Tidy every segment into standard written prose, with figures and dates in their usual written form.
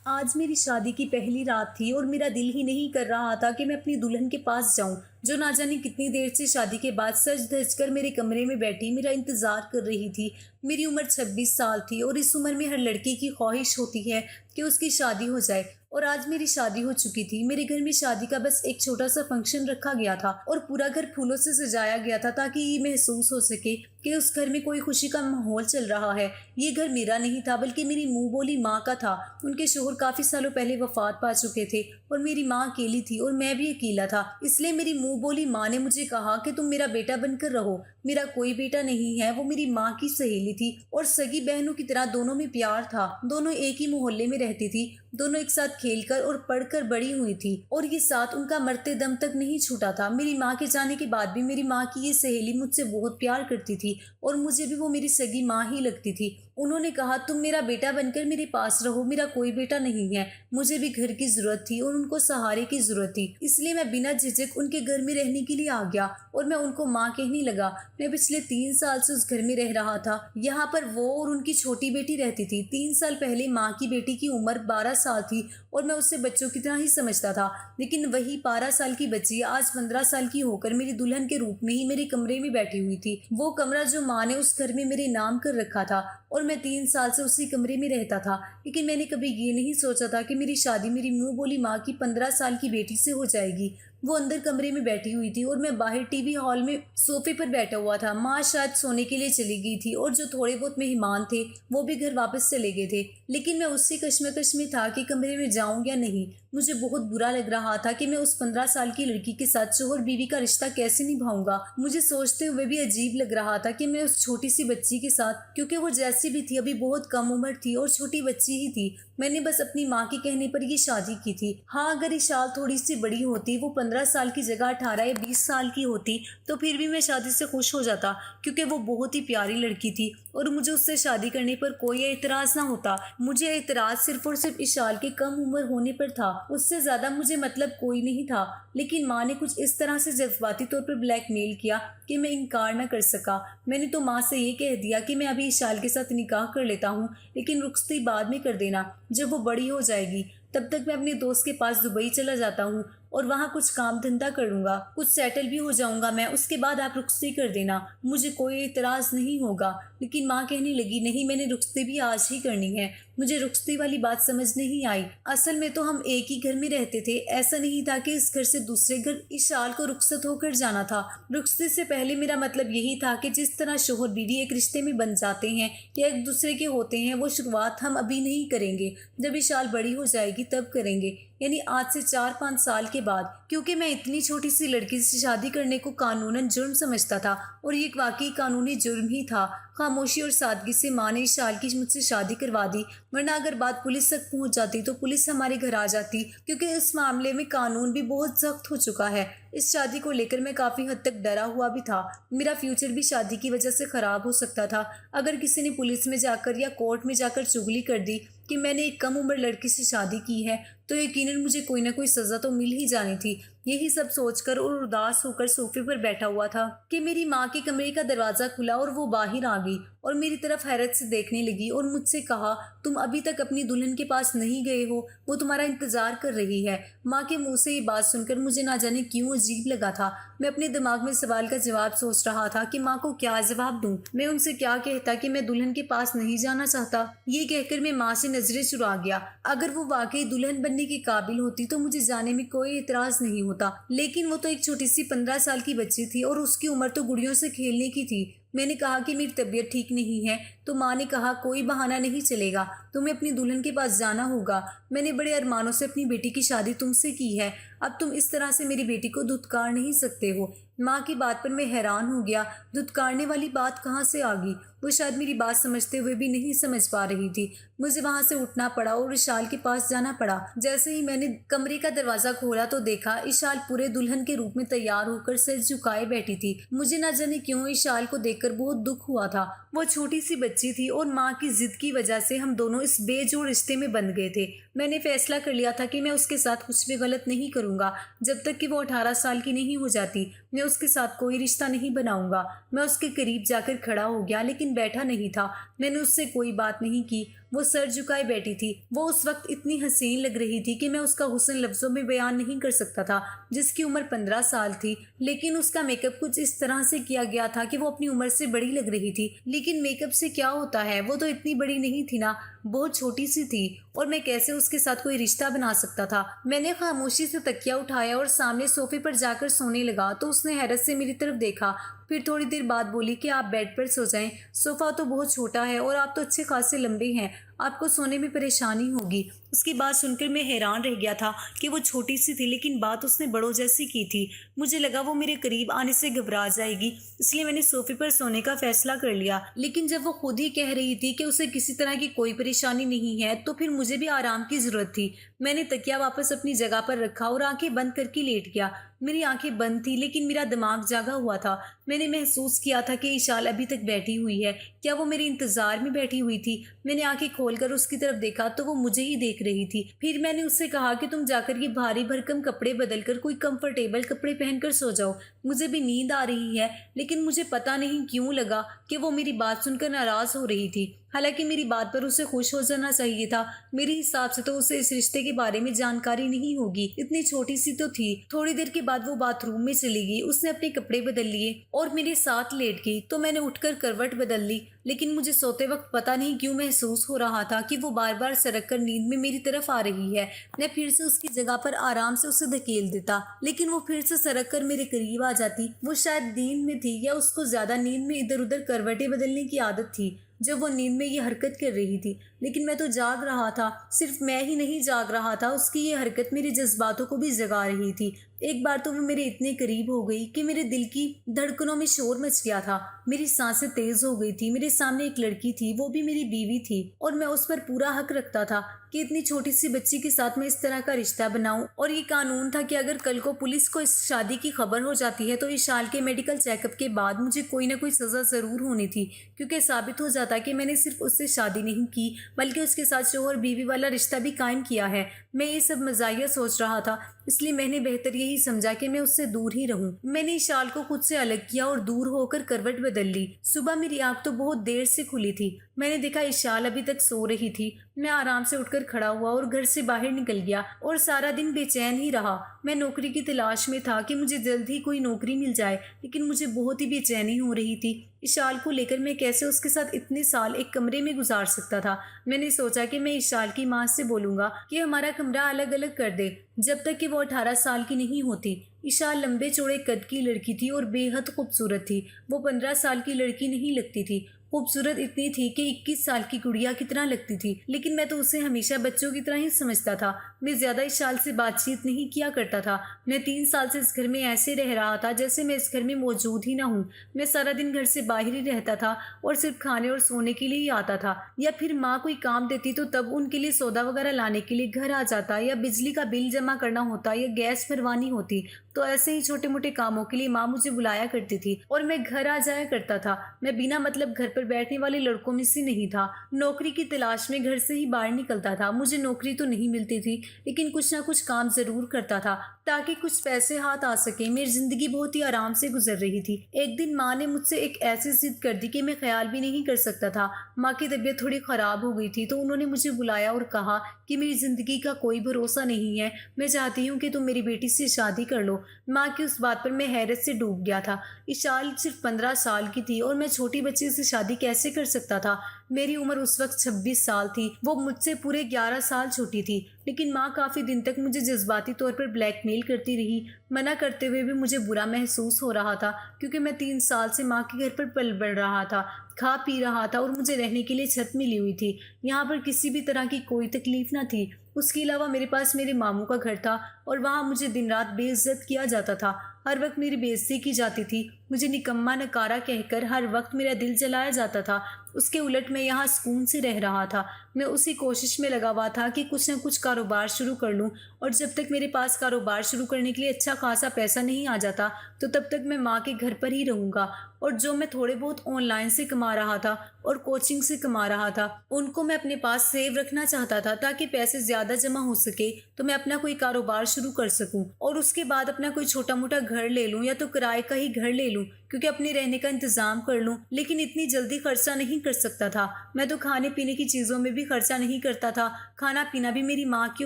آج میری شادی کی پہلی رات تھی اور میرا دل ہی نہیں کر رہا تھا کہ میں اپنی دلہن کے پاس جاؤں، جو نہ جانے کتنی دیر سے شادی کے بعد سج دھج کر میرے کمرے میں بیٹھی میرا انتظار کر رہی تھی۔ میری عمر 26 سال تھی اور اس عمر میں ہر لڑکی کی خواہش ہوتی ہے کہ اس کی شادی ہو جائے، اور آج میری شادی ہو چکی تھی۔ میرے گھر میں شادی کا بس ایک چھوٹا سا فنکشن رکھا گیا تھا اور پورا گھر پھولوں سے سجایا گیا تھا تاکہ یہ محسوس ہو سکے کہ اس گھر میں کوئی خوشی کا ماحول چل رہا ہے۔ یہ گھر میرا نہیں تھا بلکہ میری منہ بولی ماں کا تھا۔ ان کے شوہر کافی سالوں پہلے وفات پا چکے تھے اور میری ماں اکیلی تھی اور میں بھی اکیلا تھا، اس لیے میری منہ بولی ماں نے مجھے کہا کہ تم میرا بیٹا بن کر رہو۔ میرا کوئی بیٹا نہیں ہے، وہ میری ماں کی سہیلی تھی اور سگی بہنوں کی طرح دونوں میں پیار تھا۔ دونوں ایک ہی محلے میں رہتی تھی، دونوں ایک ساتھ کھیل کر اور پڑھ کر بڑی ہوئی تھی اور یہ ساتھ ان کا مرتے دم تک نہیں چھوٹا تھا۔ میری ماں کے جانے کے بعد بھی میری ماں کی یہ سہیلی مجھ سے بہت پیار کرتی تھی اور مجھے بھی وہ میری سگی ماں ہی لگتی تھی۔ انہوں نے کہا تم میرا بیٹا بن کر میرے پاس رہو، میرا کوئی بیٹا نہیں ہے۔ مجھے بھی گھر کی ضرورت تھی اور ان کو سہارے کی ضرورت تھی، اس لیے میں بنا جھجک ان کے گھر میں رہنے کے لیے آ گیا اور میں ان کو ماں کہنے لگا۔ میں پچھلے 3 سال سے اس گھر میں رہ رہا تھا۔ یہاں پر وہ اور ان کی چھوٹی بیٹی رہتی تھی۔ 3 سال پہلے ماں کی بیٹی کی عمر 12 سال تھی اور میں اسے بچوں کی طرح ہی سمجھتا تھا، لیکن وہی 12 سال کی بچی آج 15 سال کی ہو کر میری دلہن کے روپ میں ہی میرے کمرے میں بیٹھی ہوئی تھی۔ وہ کمرہ جو ماں نے اس گھر میں میرے نام کر رکھا تھا اور میں 3 سال سے اسی کمرے میں رہتا تھا، لیکن میں نے کبھی یہ نہیں سوچا تھا کہ میری شادی میری منہ بولی ماں کی 15 سال کی بیٹی سے ہو جائے گی۔ وہ اندر کمرے میں بیٹھی ہوئی تھی اور میں باہر ٹی وی ہال میں صوفے پر بیٹھا ہوا تھا۔ ماں شاید سونے کے لیے چلی گئی تھی اور جو تھوڑے بہت مہمان تھے وہ بھی گھر واپس چلے گئے تھے، لیکن میں اسی کشمکش میں تھا کہ کمرے میں جاؤں یا نہیں۔ مجھے بہت برا لگ رہا تھا کہ میں اس 15 سال کی لڑکی کے ساتھ شوہر بیوی کا رشتہ کیسے نبھاؤں گا۔ مجھے سوچتے ہوئے بھی عجیب لگ رہا تھا کہ میں اس چھوٹی سی بچی کے ساتھ، کیونکہ وہ جیسی بھی تھی ابھی بہت کم عمر تھی اور چھوٹی بچی ہی تھی، میں نے بس اپنی ماں کے کہنے پر یہ شادی کی تھی۔ ہاں اگر اشال تھوڑی سی بڑی ہوتی، وہ 15 سال کی جگہ 18 یا 20 سال کی ہوتی تو پھر بھی میں شادی سے خوش ہو جاتا، کیونکہ وہ بہت ہی پیاری لڑکی تھی اور مجھے اس سے شادی کرنے پر کوئی اعتراض نہ ہوتا۔ مجھے اعتراض صرف اور صرف اشال کے کم عمر ہونے پر تھا، اس سے زیادہ مجھے مطلب کوئی نہیں تھا، لیکن ماں نے کچھ اس طرح سے جذباتی طور پر بلیک میل کیا کہ میں انکار نہ کر سکا۔ میں نے تو ماں سے یہ کہہ دیا کہ میں ابھی اشال کے ساتھ نکاح کر لیتا ہوں، لیکن رخصتی بعد میں کر دینا جب وہ بڑی ہو جائے گی۔ تب تک میں اپنے دوست کے پاس دبئی چلا جاتا ہوں اور وہاں کچھ کام دھندا کروں گا، کچھ سیٹل بھی ہو جاؤں گا میں، اس کے بعد آپ رخصتی کر دینا، مجھے کوئی اعتراض نہیں ہوگا۔ لیکن ماں کہنے لگی نہیں، میں نے رخصتی بھی آج ہی کرنی ہے۔ مجھے رخصتی والی بات سمجھ نہیں آئی۔ اصل میں تو ہم ایک ہی گھر میں رہتے تھے، ایسا نہیں تھا کہ اس گھر سے دوسرے گھر اشال کو رخصت ہو کر جانا تھا۔ رخصتی سے پہلے میرا مطلب یہی تھا کہ جس طرح شوہر بیوی ایک رشتے میں بن جاتے ہیں یا ایک دوسرے کے ہوتے ہیں، وہ شروعات ہم ابھی نہیں کریں گے، جب اشال بڑی ہو جائے گی تب کریں گے، یعنی آج سے 4-5 سال کے بعد۔ کیونکہ میں اتنی چھوٹی سی لڑکی سے شادی کرنے کو قانوناً جرم سمجھتا تھا اور یہ واقعی قانونی جرم ہی تھا۔ خاموشی اور سادگی سے ماں نے اشال کی مجھ سے شادی کروا دی، ورنہ اگر بات پولیس تک پہنچ جاتی تو پولیس ہمارے گھر آ جاتی، کیونکہ اس معاملے میں قانون بھی بہت سخت ہو چکا ہے۔ اس شادی کو لے کر میں کافی حد تک ڈرا ہوا بھی تھا، میرا فیوچر بھی شادی کی وجہ سے خراب ہو سکتا تھا۔ اگر کسی نے پولیس میں جا کر یا کورٹ میں جا کر چغلی کر دی کہ میں نے ایک کم عمر لڑکی سے شادی کی ہے تو یقیناً مجھے کوئی نہ کوئی سزا تو مل ہی جانی تھی۔ یہی سب سوچ کر اور اداس ہو کر صوفے پر بیٹھا ہوا تھا کہ میری ماں کے کمرے کا دروازہ کھلا اور وہ باہر آ گئی اور میری طرف حیرت سے دیکھنے لگی اور مجھ سے کہا تم ابھی تک اپنی دلہن کے پاس نہیں گئے ہو، وہ تمہارا انتظار کر رہی ہے۔ ماں کے منہ سے یہ بات سن کر مجھے نہ جانے کیوں عجیب لگا تھا۔ میں اپنے دماغ میں سوال کا جواب سوچ رہا تھا کہ ماں کو کیا جواب دوں، میں ان سے کیا کہتا کہ میں دلہن کے پاس نہیں جانا چاہتا۔ یہ کہہ کر میں ماں سے نظریں چرا گیا۔ اگر وہ واقعی دلہن بننے کے قابل ہوتی تو مجھے جانے میں کوئی اعتراض نہیں ہوتا، لیکن وہ تو ایک چھوٹی سی 15 سال کی بچی تھی اور اس کی عمر تو گڑیوں سے کھیلنے کی تھی۔ میں نے کہا کہ میری طبیعت ٹھیک نہیں ہے تو ماں نے کہا کوئی بہانہ نہیں چلے گا، تمہیں اپنی دلہن کے پاس جانا ہوگا۔ میں نے بڑے ارمانوں سے اپنی بیٹی کی شادی تم سے کی ہے، اب تم اس طرح سے میری بیٹی کو دھتکار نہیں سکتے ہو۔ ماں کی بات پر میں حیران ہو گیا، دھتکارنے والی بات کہاں سے آ گئی؟ وہ شاید میری بات سمجھتے ہوئے بھی نہیں سمجھ پا رہی تھی۔ مجھے وہاں سے اٹھنا پڑا اور اشال کے پاس جانا پڑا۔ جیسے ہی میں نے کمرے کا دروازہ کھولا تو دیکھا اشال پورے دلہن کے روپ میں تیار ہو کر سر جھکائے بیٹھی تھی۔ مجھے نہ جانے کیوں اشال کو دیکھ کر بہت دکھ ہوا تھا۔ وہ چھوٹی سی بچی تھی اور ماں کی ضد کی وجہ سے ہم دونوں اس بے جوڑ رشتے میں بندھ گئے تھے۔ میں نے فیصلہ کر لیا تھا کہ میں اس کے ساتھ کچھ بھی غلط نہیں کروں گا جب تک کہ وہ 18 سال کی نہیں ہو جاتی۔ میں اس کے ساتھ کوئی رشتہ نہیں بناؤں گا۔ میں اس کے قریب جا کر کھڑا ہو گیا لیکن بیٹھا نہیں تھا۔ میں نے اس سے کوئی بات نہیں کی۔ وہ سر جھکائے بیٹھی تھی۔ وہ اس وقت اتنی حسین لگ رہی تھی کہ میں اس کا حسن لفظوں میں بیان نہیں کر سکتا تھا۔ جس کی عمر 15 سال تھی، لیکن اس کا میک اپ کچھ اس طرح سے کیا گیا تھا کہ وہ اپنی عمر سے بڑی لگ رہی تھی۔ لیکن میک اپ سے کیا ہوتا ہے، وہ تو اتنی بڑی نہیں تھی نا، بہت چھوٹی سی تھی، اور میں کیسے اس کے ساتھ کوئی رشتہ بنا سکتا تھا۔ میں نے خاموشی سے تکیہ اٹھایا اور سامنے صوفے پر جا کر سونے لگا تو اس نے حیرت سے میری طرف دیکھا، پھر تھوڑی دیر بعد بولی کہ آپ بیڈ پر سو جائیں، صوفہ تو بہت چھوٹا ہے اور آپ تو اچھے خاصے لمبے ہیں، آپ کو سونے میں پریشانی ہوگی۔ اس کی بات سن کر میں حیران رہ گیا تھا کہ وہ چھوٹی سی تھی، لیکن بات اس نے بڑوں جیسی کی تھی۔ مجھے لگا وہ میرے قریب آنے سے گھبرا جائے گی، اس لیے میں نے صوفے پر سونے کا فیصلہ کر لیا۔ لیکن جب وہ خود ہی کہہ رہی تھی کہ اسے کسی طرح کی کوئی پریشانی نہیں ہے تو پھر مجھے بھی آرام کی ضرورت تھی۔ میں نے تکیہ واپس اپنی جگہ پر رکھا اور آنکھیں بند کر کے لیٹ گیا۔ میری آنکھیں بند تھی لیکن میرا دماغ جاگا ہوا تھا۔ میں نے محسوس کیا تھا کہ اشال ابھی تک بیٹھی ہوئی ہے۔ کیا وہ میرے انتظار میں بیٹھی ہوئی تھی؟ میں نے آنکھیں کھول کر اس کی طرف دیکھا تو وہ مجھے ہی دیکھ رہی تھی۔ پھر میں نے اس سے کہا کہ تم جا کر یہ بھاری بھرکم کپڑے بدل کر کوئی کمفرٹیبل کپڑے پہن کر سو جاؤ، مجھے بھی نیند آ رہی ہے۔ لیکن مجھے پتہ نہیں کیوں لگا کہ وہ میری بات سن کر ناراض ہو رہی تھی، حالانکہ میری بات پر اسے خوش ہو جانا چاہیے تھا۔ میرے حساب سے تو اسے اس رشتے کے بارے میں جانکاری نہیں ہوگی، اتنی چھوٹی سی تو تھی۔ تھوڑی دیر کے بعد وہ باتھ روم میں چلی گئی، اس نے اپنے کپڑے بدل لیے اور میرے ساتھ لیٹ گئی تو میں نے اٹھ کر کروٹ بدل لی۔ لیکن مجھے سوتے وقت پتہ نہیں کیوں محسوس ہو رہا تھا کہ وہ بار بار سرک کر نیند میں میری طرف آ رہی ہے۔ میں پھر سے اس کی جگہ پر آرام سے اسے دھکیل دیتا، لیکن وہ پھر سے سرک کر میرے قریب آ جاتی۔ وہ شاید نیند میں تھی یا اس کو زیادہ نیند میں ادھر ادھر کروٹیں بدلنے کی عادت تھی جب وہ نیند میں یہ حرکت کر رہی تھی۔ لیکن میں تو جاگ رہا تھا، صرف میں ہی نہیں جاگ رہا تھا، اس کی یہ حرکت میرے جذباتوں کو بھی جگا رہی تھی۔ ایک بار تو وہ میرے اتنے قریب ہو گئی کہ میرے دل کی دھڑکنوں میں شور مچ گیا تھا، میری سانسیں تیز ہو گئی تھی۔ میرے سامنے ایک لڑکی تھی، وہ بھی میری بیوی تھی، اور میں اس پر پورا حق رکھتا تھا کہ اتنی چھوٹی سی بچی کے ساتھ میں اس طرح کا رشتہ بناؤں۔ اور یہ قانون تھا کہ اگر کل کو پولیس کو اس شادی کی خبر ہو جاتی ہے تو اشال کے میڈیکل چیک اپ کے بعد مجھے کوئی نہ کوئی سزا ضرور ہونی تھی، کیونکہ ثابت ہو جاتا کہ میں نے صرف اس سے شادی نہیں کی بلکہ اس کے ساتھ شوہر بیوی والا رشتہ بھی قائم کیا ہے۔ میں یہ سب مزاحیہ سوچ رہا تھا، اس لیے میں نے بہتر یہی سمجھا کہ میں اس سے دور ہی رہوں۔ میں نے اشال کو خود سے الگ کیا اور دور ہو کر کروٹ بدل لی۔ صبح میری آنکھ تو بہت دیر سے کھلی تھی، میں نے دیکھا اشال ابھی تک سو رہی تھی۔ میں آرام سے اٹھ کر کھڑا ہوا اور گھر سے باہر نکل گیا، اور سارا دن بے چین ہی رہا۔ میں نوکری کی تلاش میں تھا کہ مجھے جلد ہی کوئی نوکری مل جائے، لیکن مجھے بہت ہی بے چینی ہو رہی تھی۔ اشال کو لے کر میں کیسے اس کے ساتھ اتنے سال ایک کمرے میں گزار سکتا تھا؟ میں نے سوچا کہ میں اشال کی ماں سے بولوں گا کہ ہمارا کمرہ الگ الگ کر دے جب تک کہ وہ 18 سال کی نہیں ہوتی۔ اشال لمبے چوڑے قد کی لڑکی تھی اور بے حد خوبصورت تھی۔ وہ 15 سال کی لڑکی نہیں لگتی تھی، خوبصورت اتنی تھی کہ 21 سال کی گڑیا کی طرح لگتی تھی، لیکن میں تو اسے ہمیشہ بچوں کی طرح ہی سمجھتا تھا۔ میں زیادہ اشال سے بات چیت نہیں کیا کرتا تھا۔ میں 3 سال سے اس گھر میں ایسے رہ رہا تھا جیسے میں اس گھر میں موجود ہی نہ ہوں۔ میں سارا دن گھر سے باہر ہی رہتا تھا اور صرف کھانے اور سونے کے لیے ہی آتا تھا، یا پھر ماں کوئی کام دیتی تو تب ان کے لیے سودا وغیرہ لانے کے لیے گھر آ جاتا، یا بجلی کا بل جمع کرنا ہوتا یا گیس بھروانی ہوتی، تو ایسے ہی چھوٹے موٹے کاموں کے لیے ماں مجھے بلایا کرتی تھی اور میں گھر آ جایا کرتا تھا۔ میں بنا مطلب گھر پر بیٹھنے والے لڑکوں میں سے نہیں تھا۔ نوکری کی تلاش میں گھر سے ہی باہر نکلتا تھا۔ مجھے نوکری تو نہیں ملتی تھی، لیکن کچھ نہ کچھ کام ضرور کرتا تھا تاکہ کچھ پیسے ہاتھ آ سکے۔ میری زندگی بہت ہی آرام سے گزر رہی تھی۔ ایک دن ماں نے مجھ سے ایک ایسی ضد کر دی کہ میں خیال بھی نہیں کر سکتا تھا۔ ماں کی طبیعت تھوڑی خراب ہو گئی تھی تو انہوں نے مجھے بلایا اور کہا کہ میری زندگی کا کوئی بھروسہ نہیں ہے، میں چاہتی ہوں کہ تم میری بیٹی سے شادی کر لو۔ ماں کی اس بات پر میں حیرت سے ڈوب گیا تھا۔ اشال صرف 15 سال کی تھی اور میں چھوٹی بچی سے شادی کیسے کر سکتا تھا؟ میری عمر اس وقت 26 سال تھی، وہ مجھ سے پورے 11 سال چھوٹی تھی۔ لیکن ماں کافی دن تک مجھے جذباتی طور پر بلیک میل کرتی رہی۔ منع کرتے ہوئے بھی مجھے برا محسوس ہو رہا تھا، کیونکہ میں 3 سال سے ماں کے گھر پر پل بڑھ رہا تھا، کھا پی رہا تھا، اور مجھے رہنے کے لیے چھت ملی ہوئی تھی۔ یہاں پر کسی بھی طرح کی کوئی تکلیف نہ تھی۔ اس کے علاوہ میرے پاس میرے ماموں کا گھر تھا اور وہاں مجھے دن رات بے عزت کیا جاتا تھا، ہر وقت میری بے عزتی کی جاتی تھی، مجھے نکما نکارا کہہ کر ہر وقت میرا دل جلایا جاتا تھا۔ اس کے الٹ میں یہاں سکون سے رہ رہا تھا۔ میں اسی کوشش میں لگا ہوا تھا کہ کچھ نہ کچھ کاروبار شروع کر لوں، اور جب تک میرے پاس کاروبار شروع کرنے کے لیے اچھا خاصا پیسہ نہیں آ جاتا تو تب تک میں ماں کے گھر پر ہی رہوں گا، اور جو میں تھوڑے بہت آن لائن سے کما رہا تھا اور کوچنگ سے کما رہا تھا ان کو میں اپنے پاس سیو رکھنا چاہتا تھا تاکہ پیسے زیادہ جمع ہو سکے تو میں اپنا کوئی کاروبار شروع کر سکوں، اور اس کے بعد اپنا کوئی چھوٹا موٹا گھر لے لوں یا تو کرائے کا ہی گھر لے لوں، کیونکہ اپنے رہنے کا انتظام کر لوں، لیکن اتنی جلدی خرچہ نہیں کر سکتا تھا۔ میں تو کھانے پینے کی چیزوں میں بھی خرچہ نہیں کرتا تھا، کھانا پینا بھی میری ماں کے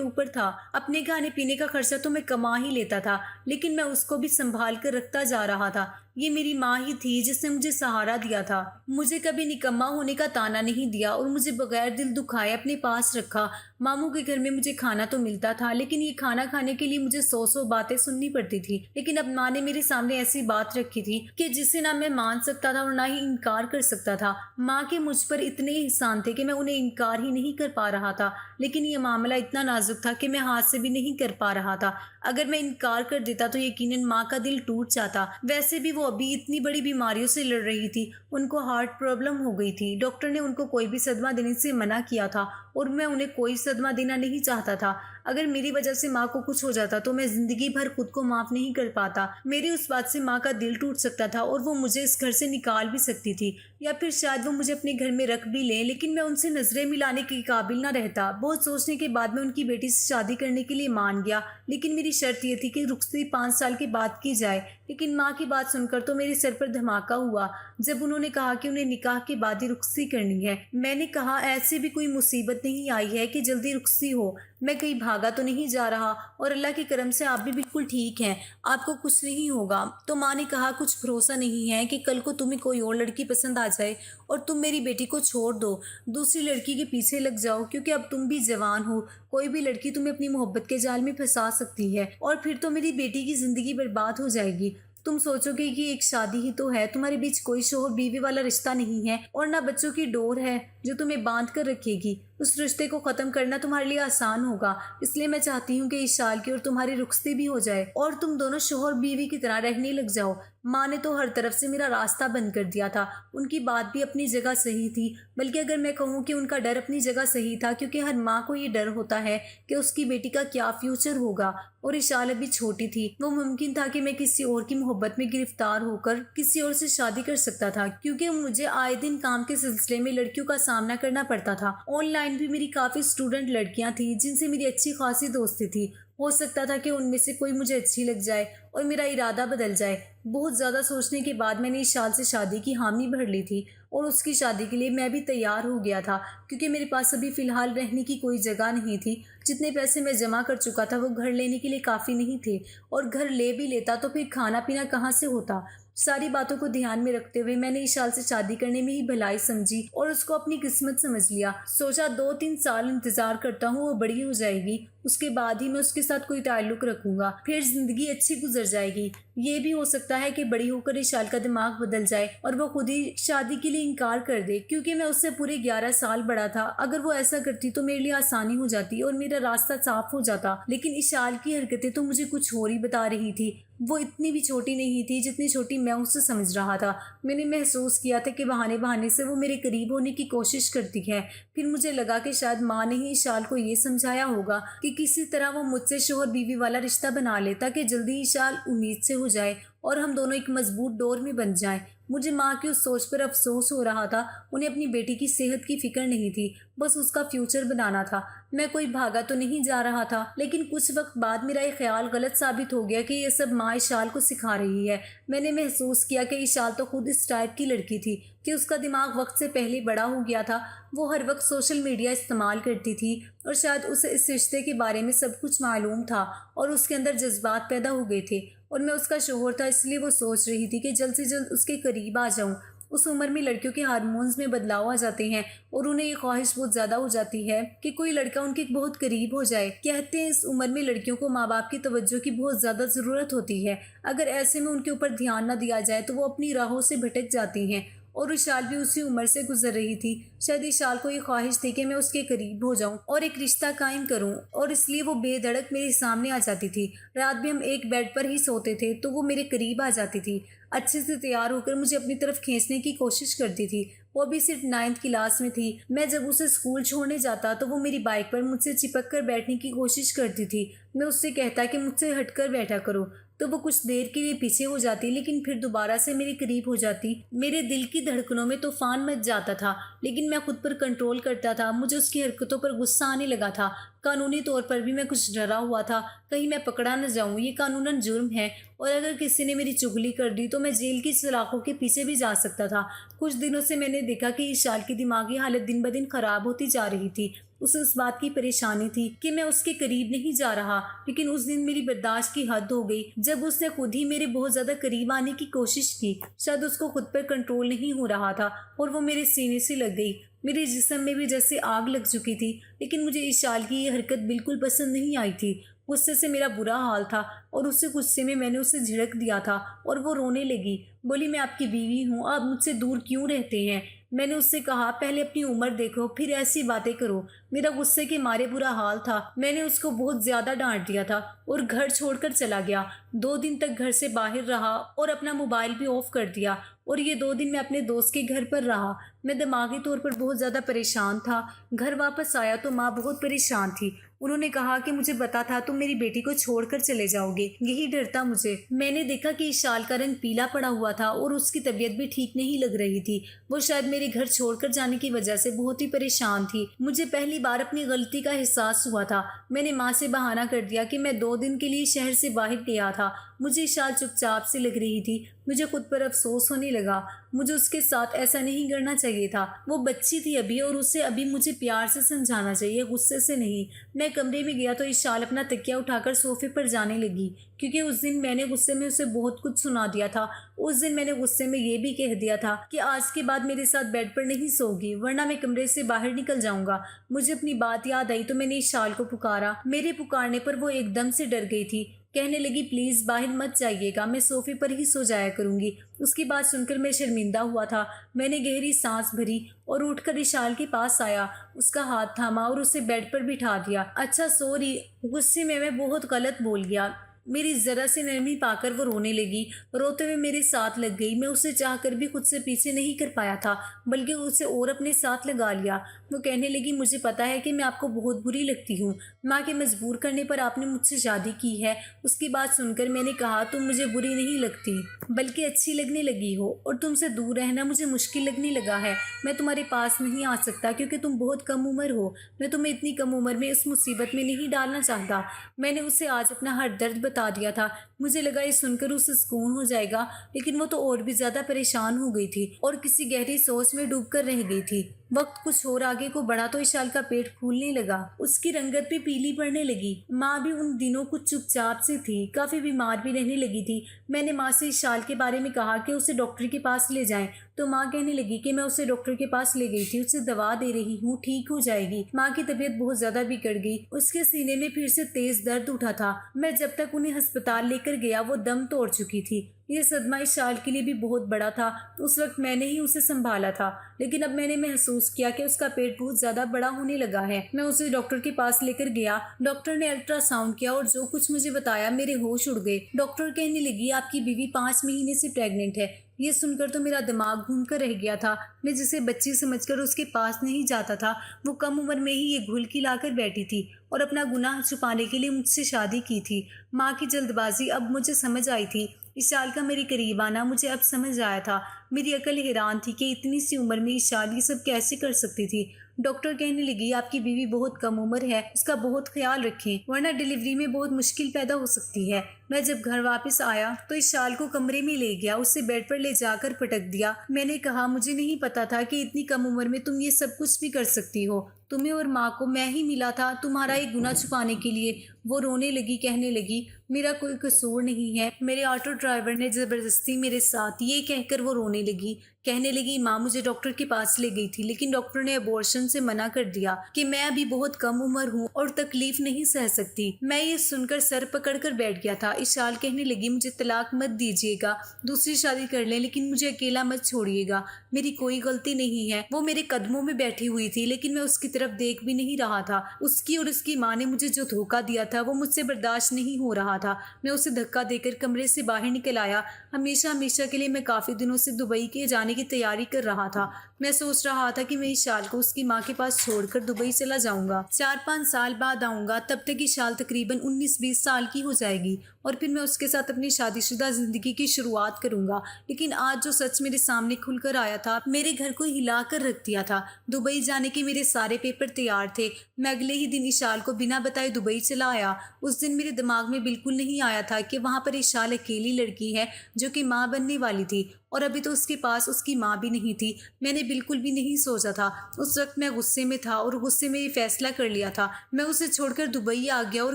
اوپر تھا۔ اپنے کھانے پینے کا خرچہ تو میں کما ہی لیتا تھا، لیکن میں اس کو بھی سنبھال کر رکھتا جا رہا تھا۔ یہ میری ماں ہی تھی جس نے مجھے سہارا دیا تھا، مجھے کبھی نکما ہونے کا طعنہ نہیں دیا اور مجھے بغیر دل دکھائے اپنے پاس رکھا۔ ماموں کے گھر میں مجھے کھانا تو ملتا تھا، لیکن یہ کھانا کھانے کے لیے مجھے 100 باتیں سننی پڑتی تھی۔ لیکن اب ماں نے میرے سامنے ایسی بات رکھی تھی کہ جسے نہ میں مان سکتا تھا اور نہ ہی انکار کر سکتا تھا۔ ماں کے مجھ پر اتنے احسان تھے کہ میں انہیں انکار ہی نہیں کر پا رہا تھا، لیکن یہ معاملہ اتنا نازک تھا کہ میں ہاتھ سے بھی نہیں کر پا رہا تھا۔ اگر میں انکار کر دیتا تو یقیناً ماں کا دل ٹوٹ جاتا۔ ویسے بھی وہ ابھی اتنی بڑی بیماریوں سے لڑ رہی تھی، ان کو ہارٹ پرابلم ہو گئی تھی، ڈاکٹر نے ان کو کوئی بھی صدمہ دینے سے منع کیا تھا اور میں انہیں کوئی صدمہ دینا نہیں چاہتا تھا۔ اگر میری وجہ سے ماں کو کچھ ہو جاتا تو میں زندگی بھر خود کو معاف نہیں کر پاتا۔ میری اس بات سے ماں کا دل ٹوٹ سکتا تھا اور وہ مجھے اس گھر سے نکال بھی سکتی تھی، یا پھر شاید وہ مجھے اپنے گھر میں رکھ بھی لیں، لیکن میں ان سے نظریں ملانے کے قابل نہ رہتا۔ بہت سوچنے کے بعد میں ان کی بیٹی سے شادی کرنے کے لیے مان گیا، لیکن میری شرط یہ تھی کہ رخصتی 5 سال کے بعد کی جائے۔ لیکن ماں کی بات سن کر تو میرے سر پر دھماکہ ہوا جب انہوں نے کہا کہ انہیں نکاح کے بعد ہی رخصتی کرنی ہے۔ میں نے کہا ایسے بھی کوئی مصیبت نہیں آئی ہے کہ جلدی رخصتی ہو، میں کہیں بھاگا تو نہیں جا رہا، اور اللہ کے کرم سے آپ بھی بالکل ٹھیک ہیں، آپ کو کچھ نہیں ہوگا۔ تو ماں نے کہا کچھ بھروسہ نہیں ہے کہ کل کو تمہیں کوئی اور لڑکی پسند آ جائے اور تم میری بیٹی کو چھوڑ دو، دوسری لڑکی کے پیچھے لگ جاؤ، کیونکہ اب تم بھی جوان ہو، کوئی بھی لڑکی تمہیں اپنی محبت کے جال میں پھنسا سکتی ہے اور پھر تو میری بیٹی کی زندگی برباد ہو جائے گی۔ تم سوچو گے کہ ایک شادی ہی تو ہے، تمہارے بیچ کوئی شوہر بیوی والا رشتہ نہیں ہے اور نہ بچوں کی ڈور ہے جو تمہیں باندھ کر رکھے گی۔ اس رشتے کو ختم کرنا تمہارے لیے آسان ہوگا، اس لیے میں چاہتی ہوں کہ اس سال کی اور تمہاری رخصتی بھی ہو جائے اور تم دونوں شوہر بیوی کی طرح رہنے لگ جاؤ۔ ماں نے تو ہر طرف سے میرا راستہ بند کر دیا تھا۔ ان کی بات بھی اپنی جگہ صحیح تھی، بلکہ اگر میں کہوں کہ ان کا ڈر اپنی جگہ صحیح تھا، کیونکہ ہر ماں کو یہ ڈر ہوتا ہے کہ اس کی بیٹی کا کیا فیوچر ہوگا، اور اشال ابھی چھوٹی تھی، وہ ممکن تھا کہ میں کسی اور کی محبت میں گرفتار ہو کر کسی اور سے شادی کر سکتا تھا، کیونکہ مجھے آئے دن کام کے سلسلے میں لڑکیوں کا سامنا کرنا پڑتا تھا۔ آن لائن بھی میری کافی اسٹوڈنٹ لڑکیاں تھیں جن سے میری اچھی خاصی دوستی تھی۔ ہو سکتا تھا کہ ان میں سے کوئی مجھے اچھی لگ جائے اور میرا ارادہ بدل جائے۔ بہت زیادہ سوچنے کے بعد میں نے اشال سے شادی کی حامی بھر لی تھی اور اس کی شادی کے لیے میں بھی تیار ہو گیا تھا، کیونکہ میرے پاس ابھی فی الحال رہنے کی کوئی جگہ نہیں تھی۔ جتنے پیسے میں جمع کر چکا تھا وہ گھر لینے کے لیے کافی نہیں تھے، اور گھر لے بھی لیتا تو پھر کھانا پینا کہاں سے ہوتا۔ ساری باتوں کو دھیان میں رکھتے ہوئے میں نے اشال سے شادی کرنے میں ہی بھلائی سمجھی اور اس کو اپنی قسمت سمجھ لیا۔ سوچا 2-3 سال انتظار کرتا ہوں، وہ بڑی ہو جائے گی، اس کے بعد ہی میں اس کے ساتھ کوئی تعلق رکھوں گا، پھر زندگی اچھی گزر جائے گی۔ یہ بھی ہو سکتا ہے کہ بڑی ہو کر اشال کا دماغ بدل جائے اور وہ خود ہی شادی کے لیے انکار کر دے، کیونکہ میں اس سے پورے 11 سال بڑا تھا۔ اگر وہ ایسا کرتی تو میرے لیے آسانی ہو جاتی اور میرا راستہ صاف ہو جاتا، لیکن اشال کی حرکتیں تو مجھے کچھ اور ہی بتا رہی تھی۔ وہ اتنی بھی چھوٹی نہیں تھی جتنی چھوٹی میں اسے سمجھ رہا تھا۔ میں نے محسوس کیا تھا کہ بہانے بہانے سے وہ میرے قریب ہونے کی کوشش کرتی ہے۔ پھر مجھے لگا کہ شاید ماں نے ہی اشال کو یہ سمجھایا ہوگا کہ کسی طرح وہ مجھ سے شوہر بیوی والا رشتہ بنا لے، تاکہ جلدی اشال امید سے ہو جائے اور ہم دونوں ایک مضبوط ڈور میں بن جائیں۔ مجھے ماں کی اس سوچ پر افسوس ہو رہا تھا۔ انہیں اپنی بیٹی کی صحت کی فکر نہیں تھی، بس اس کا فیوچر بنانا تھا۔ میں کوئی بھاگا تو نہیں جا رہا تھا، لیکن کچھ وقت بعد میرا یہ خیال غلط ثابت ہو گیا کہ یہ سب ماں اشال کو سکھا رہی ہے۔ میں نے محسوس کیا کہ اشال تو خود اس ٹائپ کی لڑکی تھی کہ اس کا دماغ وقت سے پہلے بڑا ہو گیا تھا۔ وہ ہر وقت سوشل میڈیا استعمال کرتی تھی اور شاید اسے اس رشتے کے بارے میں سب کچھ معلوم تھا اور اس کے اندر جذبات پیدا ہو گئے تھے، اور میں اس کا شوہر تھا، اس لیے وہ سوچ رہی تھی کہ جلد سے جلد اس کے قریب آ جاؤں۔ اس عمر میں لڑکیوں کے ہارمونز میں بدلاؤ آ جاتے ہیں اور انہیں یہ خواہش بہت زیادہ ہو جاتی ہے کہ کوئی لڑکا ان کے بہت قریب ہو جائے۔ کہتے ہیں اس عمر میں لڑکیوں کو ماں باپ کی توجہ کی بہت زیادہ ضرورت ہوتی ہے، اگر ایسے میں ان کے اوپر دھیان نہ دیا جائے تو وہ اپنی راہوں سے بھٹک جاتی ہیں، اور اشال بھی اسی عمر سے گزر رہی تھی۔ شاید اشال کو یہ خواہش تھی کہ میں اس کے قریب ہو جاؤں اور ایک رشتہ قائم کروں، اور اس لیے وہ بے دھڑک میرے سامنے آ جاتی تھی۔ رات بھی ہم ایک بیڈ پر ہی سوتے تھے تو وہ میرے قریب آ جاتی تھی، اچھے سے تیار ہو کر مجھے اپنی طرف کھینچنے کی کوشش کرتی تھی۔ وہ ابھی صرف 9th کلاس میں تھی۔ میں جب اسے اسکول چھوڑنے جاتا تو وہ میری بائک پر مجھ سے چپک کر بیٹھنے کی کوشش کرتی تھی۔ میں اس سے کہتا کہ مجھ سے ہٹ کر بیٹھا کرو، تو وہ کچھ دیر کے لیے پیچھے ہو جاتی لیکن پھر دوبارہ سے میرے قریب ہو جاتی۔ میرے دل کی دھڑکنوں میں طوفان مچ جاتا تھا لیکن میں خود پر کنٹرول کرتا تھا۔ مجھے اس کی حرکتوں پر غصہ آنے لگا تھا۔ قانونی طور پر بھی میں کچھ ڈرا ہوا تھا، کہیں میں پکڑا نہ جاؤں۔ یہ قانوناً جرم ہے اور اگر کسی نے میری چغلی کر دی تو میں جیل کی سلاخوں کے پیچھے بھی جا سکتا تھا۔ کچھ دنوں سے میں نے دیکھا کہ اشال کی دماغی حالت دن بدن خراب ہوتی جا رہی تھی۔ اسے اس بات کی پریشانی تھی کہ میں اس کے قریب نہیں جا رہا، لیکن اس دن میری برداشت کی حد ہو گئی جب اس نے خود ہی میرے بہت زیادہ قریب آنے کی کوشش کی۔ شاید اس کو خود پر کنٹرول نہیں ہو رہا تھا اور وہ میرے سینے سے لگ گئی۔ میرے جسم میں بھی جیسے آگ لگ چکی تھی، لیکن مجھے اشال کی یہ حرکت بالکل پسند نہیں آئی تھی۔ غصے سے میرا برا حال تھا اور اسی غصے میں نے اسے جھڑک دیا تھا اور وہ رونے لگی۔ بولی میں آپ کی بیوی ہوں، آپ مجھ سے دور کیوں رہتے ہیں؟ میں نے اس سے کہا پہلے اپنی عمر دیکھو پھر ایسی باتیں کرو۔ میرا غصے کے مارے برا حال تھا۔ میں نے اس کو بہت زیادہ ڈانٹ دیا تھا اور گھر چھوڑ کر چلا گیا۔ 2 دن تک گھر سے باہر رہا اور اپنا موبائل بھی آف کر دیا، اور یہ 2 دن میں اپنے دوست کے گھر پر رہا۔ میں دماغی طور پر بہت زیادہ پریشان تھا۔ گھر واپس آیا تو ماں بہت پریشان تھی۔ انہوں نے کہا کہ مجھے پتا تھا تم میری بیٹی کو چھوڑ کر چلے جاؤ گے، یہی ڈر تھا مجھے۔ میں نے دیکھا کہ اشال کا رنگ پیلا پڑا ہوا تھا اور اس کی طبیعت بھی ٹھیک نہیں لگ رہی تھی۔ وہ شاید میرے گھر چھوڑ کر جانے کی وجہ سے بہت ہی پریشان تھی۔ مجھے پہلی بار اپنی غلطی کا احساس ہوا تھا۔ میں نے ماں سے بہانہ کر دیا کہ میں 2 دن کے لیے شہر سے باہر گیا تھا۔ مجھے اشال چپ چاپ سے لگ رہی تھی۔ مجھے خود پر افسوس ہونے لگا۔ مجھے اس کے ساتھ ایسا نہیں کرنا چاہیے تھا۔ وہ بچی تھی ابھی، اور اسے ابھی مجھے پیار سے سمجھانا چاہیے، غصے سے نہیں۔ میں کمرے میں گیا تو اشال اپنا تکیہ اٹھا کر صوفے پر جانے لگی، کیونکہ اس دن میں نے غصے میں اسے بہت کچھ سنا دیا تھا۔ اس دن میں نے غصے میں یہ بھی کہہ دیا تھا کہ آج کے بعد میرے ساتھ بیڈ پر نہیں سوگی ورنہ میں کمرے سے باہر نکل جاؤں گا۔ مجھے اپنی بات یاد آئی تو میں نے اشال کو پکارا۔ میرے پکارنے پر وہ ایک دم سے ڈر گئی تھی۔ کہنے لگی پلیز باہر مت جائیے گا، میں صوفے پر ہی سو جایا کروں گی۔ اس کی بات سن کر میں شرمندہ ہوا تھا۔ میں نے گہری سانس بھری اور اٹھ کر اشال کے پاس آیا، اس کا ہاتھ تھاما اور اسے بیڈ پر بٹھا دیا۔ اچھا سوری، غصے میں بہت غلط بول گیا۔ میری ذرا سی نرمی پا کر وہ رونے لگی، روتے ہوئے میرے ساتھ لگ گئی۔ میں اسے چاہ کر بھی خود سے پیچھے نہیں کر پایا تھا، بلکہ اسے اور اپنے ساتھ لگا لیا۔ وہ کہنے لگی مجھے پتا ہے کہ میں آپ کو بہت بری لگتی ہوں، ماں کے مجبور کرنے پر آپ نے مجھ سے شادی کی ہے۔ اس کی بات سن کر میں نے کہا تم مجھے بری نہیں لگتی بلکہ اچھی لگنے لگی ہو، اور تم سے دور رہنا مجھے مشکل لگنے لگا ہے۔ میں تمہارے پاس نہیں آ سکتا کیونکہ تم بہت کم عمر ہو۔ میں تمہیں اتنی کم عمر میں اس مصیبت میں نہیں ڈالنا چاہتا۔ میں نے اسے آج اپنا ہر درد بتا دیا تھا۔ مجھے لگا یہ سن کر اسے سکون ہو جائے گا، لیکن وہ تو اور بھی زیادہ پریشان ہو گئی تھی اور کسی گہری سوچ میں ڈوب کر رہ گئی تھی۔ وقت کچھ اور آگے کو بڑھا تو اشال کا پیٹ پھولنے لگا، اس کی رنگت بھی پیلی پڑنے لگی۔ ماں بھی ان دنوں کچھ چپ چاپ سے تھی، کافی بیمار بھی رہنے لگی تھی۔ میں نے ماں سے اشال کے بارے میں کہا کہ اسے ڈاکٹر کے پاس لے جائیں، تو ماں کہنے لگی کہ میں اسے ڈاکٹر کے پاس لے گئی تھی، اسے دوا دے رہی ہوں، ٹھیک ہو جائے گی۔ ماں کی طبیعت بہت زیادہ بگڑ گئی، اس کے سینے میں پھر سے تیز درد اٹھا تھا۔ میں جب تک انہیں ہسپتال لے کر گیا وہ دم توڑ چکی تھی۔ یہ صدمہ اشال کے لیے بھی بہت بڑا تھا۔ اس وقت میں نے ہی اسے سنبھالا تھا، لیکن اب میں نے محسوس کیا کہ اس کا پیٹ بہت زیادہ بڑا ہونے لگا ہے۔ میں اسے ڈاکٹر کے پاس لے کر گیا۔ ڈاکٹر نے الٹرا ساؤنڈ کیا اور جو کچھ مجھے بتایا میرے ہوش اڑ گئے۔ ڈاکٹر کہنے لگی آپ کی بیوی 5 مہینے سے پریگننٹ ہے۔ یہ سن کر تو میرا دماغ گھوم کر رہ گیا تھا۔ میں جسے بچی سمجھ کر اس کے پاس نہیں جاتا تھا، وہ کم عمر میں ہی یہ گھل کھلا کر بیٹھی تھی اور اپنا گناہ چھپانے کے لیے مجھ سے شادی کی تھی۔ ماں کی جلد بازی اب مجھے سمجھ آئی تھی۔ اشال کا میرے قریب آنا مجھے اب سمجھ آیا تھا۔ میری عقل حیران تھی کہ اتنی سی عمر میں اشال یہ سب کیسے کر سکتی تھی۔ ڈاکٹر کہنے لگی آپ کی بیوی بہت کم عمر ہے، اس کا بہت خیال رکھیں ورنہ ڈیلیوری میں بہت مشکل پیدا ہو سکتی ہے۔ میں جب گھر واپس آیا تو اشال کو کمرے میں لے گیا، اسے بیڈ پر لے جا کر پٹک دیا۔ میں نے کہا مجھے نہیں پتا تھا کہ اتنی کم عمر میں تم یہ سب کچھ بھی کر سکتی ہو۔ تمہیں اور ماں کو میں ہی ملا تھا تمہارا ایک گناہ چھپانے کے لیے۔ وہ رونے لگی، کہنے لگی میرا کوئی قصور نہیں ہے، میرے آٹو ڈرائیور نے زبردستی میرے ساتھ۔ یہ کہہ کر وہ رونے لگی، کہنے لگی ماں مجھے ڈاکٹر کے پاس لے گئی تھی لیکن ڈاکٹر نے ابورشن سے منع کر دیا کہ میں ابھی بہت کم عمر ہوں اور تکلیف نہیں سہ سکتی۔ میں یہ سن کر سر پکڑ کر بیٹھ گیا تھا۔ اشال کہنے لگی مجھے طلاق مت دیجیے گا، دوسری شادی کر لیں لیکن مجھے اکیلا مت چھوڑیے گا، میری کوئی غلطی نہیں ہے۔ وہ میرے قدموں میں بیٹھی ہوئی تھی لیکن میں اس کی طرف دیکھ بھی نہیں رہا تھا۔ اس کی اور اس کی ماں نے مجھے جو دھوکہ دیا تھا وہ مجھ سے برداشت نہیں ہو رہا تھا۔ میں اسے دھکا دے کر کمرے سے باہر نکل آیا۔ ہمیشہ کے لیے میں کافی دنوں سے دبئی کے جانے جانے کی تیاری کر رہا تھا۔ میں سوچ رہا تھا کہ میں اشال کو اس کی ماں کے پاس چھوڑ کر دبئی چلا جاؤں گا، 4-5 سال بعد آؤں گا، تب تک اشال تقریباً 19-20 سال کی ہو جائے گی اور پھر میں اس کے ساتھ اپنی شادی شدہ زندگی کی شروعات کروں گا۔ لیکن آج جو سچ میرے سامنے کھل کر آیا تھا میرے گھر کو ہلا کر رکھ دیا تھا۔ دبئی جانے کے میرے سارے پیپر تیار تھے، میں اگلے ہی دن اشال کو بنا بتائے دبئی چلا آیا۔ اس دن میرے دماغ میں بالکل نہیں آیا تھا کہ وہاں پر اشال اکیلی لڑکی ہے جو کہ ماں بننے والی تھی، اور ابھی تو اس کے پاس اس کی ماں بھی نہیں تھی۔ میں نے بالکل بھی نہیں سوچا تھا۔ اس وقت میں غصے میں تھا اور غصے میں یہ فیصلہ کر لیا تھا، میں اسے چھوڑ کر دبئی آ گیا اور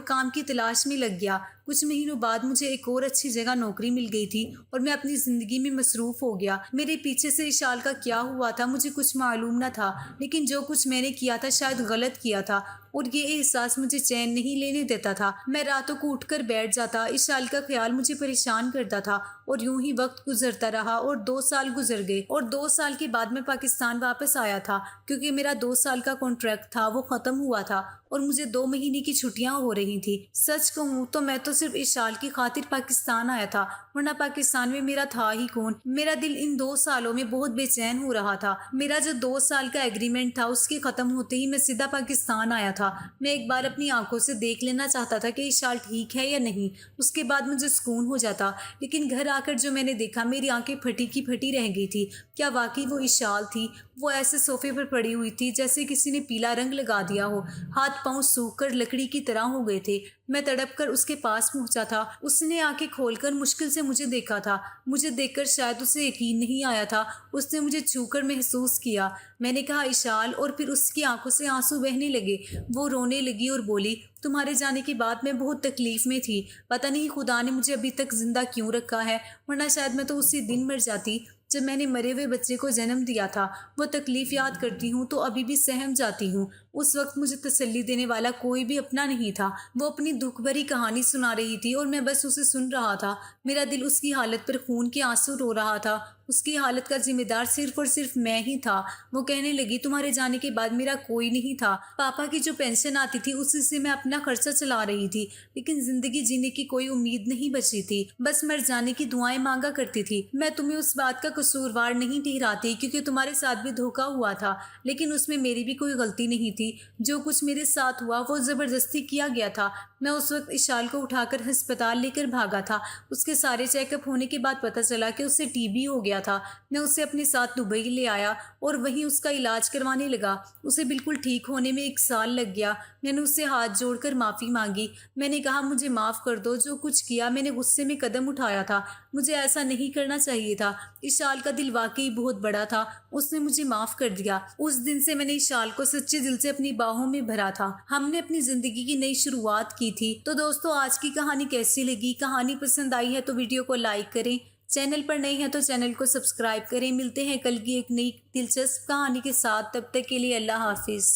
کام کی تلاش میں لگ گیا۔ کچھ مہینوں بعد مجھے ایک اور اچھی جگہ نوکری مل گئی تھی اور میں اپنی زندگی میں مصروف ہو گیا۔ میرے پیچھے سے اشال کا کیا ہوا تھا مجھے کچھ معلوم نہ تھا، لیکن جو کچھ میں نے کیا تھا شاید غلط کیا تھا، اور یہ احساس مجھے چین نہیں لینے دیتا تھا۔ میں راتوں کو اٹھ کر بیٹھ جاتا، اشال کا خیال مجھے پریشان کرتا تھا، اور یوں ہی وقت گزرتا رہا اور 2 سال گزر گئے، اور 2 سال کے بعد میں پاکستان واپس آیا تھا کیونکہ میرا 2 سال کا کانٹریکٹ تھا وہ ختم ہوا تھا اور مجھے 2 مہینے کی چھٹیاں ہو رہی تھی۔ سچ کہوں تو میں تو صرف اشال کی خاطر پاکستان آیا تھا، ورنہ پاکستان میں میرا تھا ہی کون۔ میرا دل ان 2 سالوں میں بہت بے چین ہو رہا تھا۔ میرا جو 2 سال کا ایگریمنٹ تھا اس کے ختم ہوتے ہی میں سیدھا پاکستان آیا تھا۔ میں ایک بار اپنی آنکھوں سے دیکھ لینا چاہتا تھا کہ اشال ٹھیک ہے یا نہیں، اس کے بعد مجھے سکون ہو جاتا۔ لیکن گھر آ کر جو میں نے دیکھا میری آنکھیں پھٹی کی پھٹی رہ گئی تھی۔ کیا واقعی وہ اشال تھی؟ وہ ایسے صوفے پر پڑی ہوئی تھی جیسے کسی نے پیلا رنگ لگا دیا ہو، ہاتھ پاؤں سوکھ کر لکڑی کی طرح ہو گئے تھے۔ میں تڑپ کر اس کے پاس پہنچا تھا، اس نے آنکھیں کھول کر مشکل سے مجھے دیکھا تھا۔ مجھے دیکھ کر شاید اسے یقین نہیں آیا تھا، اس نے مجھے چھو کر محسوس کیا۔ میں نے کہا اشال، اور پھر اس کی آنکھوں سے آنسو بہنے لگے۔ وہ رونے لگی اور بولی، تمہارے جانے کے بعد میں بہت تکلیف میں تھی، پتہ نہیں خدا نے مجھے ابھی تک زندہ کیوں رکھا ہے، ورنہ شاید میں تو اسی دن مر جاتی جب میں نے مرے ہوئے بچے کو جنم دیا تھا۔ وہ تکلیف یاد کرتی ہوں تو ابھی بھی سہم جاتی ہوں۔ اس وقت مجھے تسلی دینے والا کوئی بھی اپنا نہیں تھا۔ وہ اپنی دکھ بھری کہانی سنا رہی تھی اور میں بس اسے سن رہا تھا۔ میرا دل اس کی حالت پر خون کے آنسو رو رہا تھا۔ اس کی حالت کا ذمہ دار صرف اور صرف میں ہی تھا۔ وہ کہنے لگی، تمہارے جانے کے بعد میرا کوئی نہیں تھا، پاپا کی جو پینشن آتی تھی اسی سے میں اپنا خرچہ چلا رہی تھی، لیکن زندگی جینے کی کوئی امید نہیں بچی تھی، بس مر جانے کی دعائیں مانگا کرتی تھی۔ میں تمہیں اس بات کا قصوروار نہیں ٹھہراتی کیونکہ تمہارے ساتھ بھی دھوکا ہوا تھا، لیکن اس میں میری بھی کوئی غلطی نہیں تھی۔ جو کچھ میرے ساتھ ہوا وہ زبردستی کیا گیا تھا۔ میں اس وقت اشال کو اٹھا کر ہسپتال لے کر بھاگا تھا۔ اس کے سارے چیک اپ ہونے کے بعد پتہ چلا کہ اسے ٹی بی ہو گیا تھا۔ میں اسے اپنے ساتھ دبئی لے آیا اور وہیں اس کا علاج کروانے لگا۔ اسے بالکل ٹھیک ہونے میں 1 سال لگ گیا۔ میں نے اس سے ہاتھ جوڑ کر معافی مانگی۔ میں نے کہا، مجھے معاف کر دو، جو کچھ کیا میں نے غصے میں قدم اٹھایا تھا، مجھے ایسا نہیں کرنا چاہیے تھا۔ اشال کا دل واقعی بہت بڑا تھا، اس نے مجھے معاف کر دیا۔ اس دن سے میں نے اشال کو سچے دل سے اپنی باہوں میں بھرا تھا۔ ہم نے اپنی زندگی کی نئی شروعات کی تھی۔ تو دوستو، آج کی کہانی کیسی لگی؟ کہانی پسند آئی ہے تو ویڈیو کو لائک کریں، چینل پر نئے ہیں تو چینل کو سبسکرائب کریں۔ ملتے ہیں کل کی ایک نئی دلچسپ کہانی کے ساتھ، تب تک کے لیے اللہ حافظ۔